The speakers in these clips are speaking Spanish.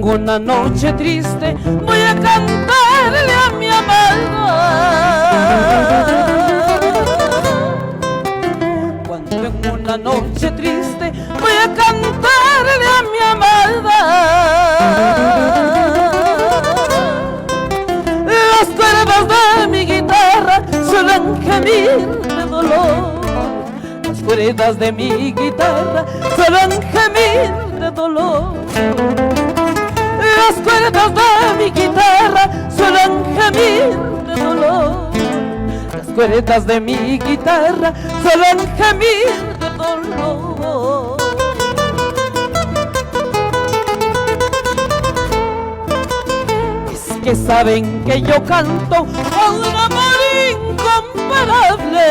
en una noche triste voy a cantarle a mi amada. Cuando en una noche triste voy a cantarle a mi amada. Las cuerdas de mi guitarra suelen gemir de dolor. Las cuerdas de mi guitarra suelen gemir de dolor. Las cuerdas de mi guitarra suelen gemir de dolor. Las cuerdas de mi guitarra suelen gemir de dolor. Es que saben que yo canto a un amor incomparable.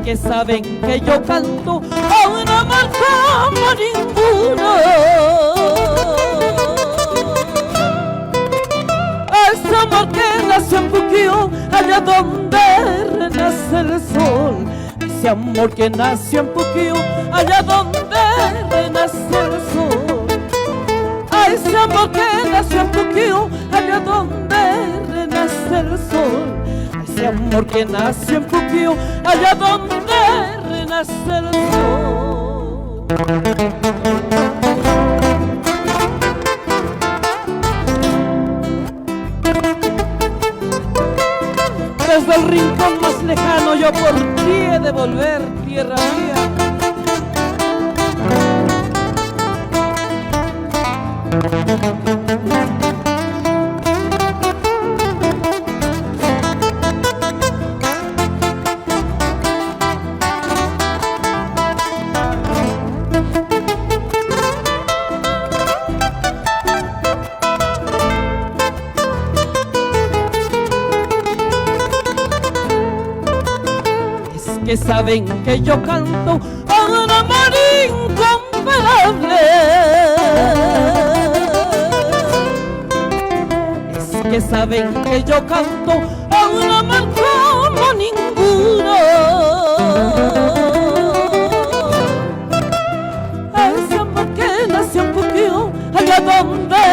Que saben que yo canto a un amor como ninguno. A ese amor que nació en Puquio, allá donde renace el sol. Ese amor que nació en Puquio, allá donde renace el sol. A ese amor que nació en Puquio, allá donde renace el sol. Ese amor que nació en Puquio, allá donde renace el sol. Desde el rincón más lejano yo por ti he de volver, tierra mía. Que saben que yo canto a un amor incomparable. Es que saben que yo canto a un amor como ninguno. A ese amor que nació en Puquio, allá donde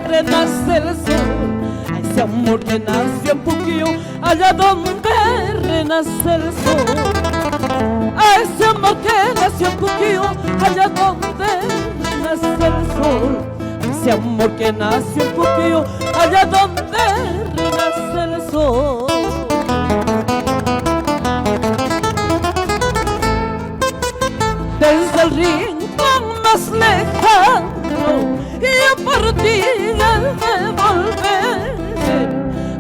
renace el sol. A ese amor que nació en Puquio, allá donde renace el sol. A ese amor que nació en Puquio, allá donde renace el sol. A ese amor que nació en Puquio, allá donde renace el sol. Desde el rincón más lejano, yo por ti he de volver.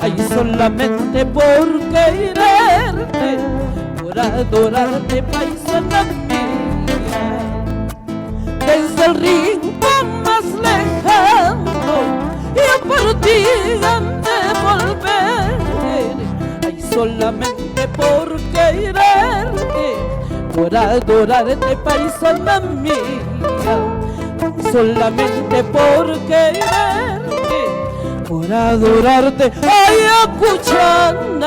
Ay, solamente por quererte, por adorarte, paisana mía. Desde el rincón más lejano, yo por ti han de volver. Ay, solamente por quererte, por adorarte, paisana mía. Solamente por quererte, por adorarte, ay, Acuchana.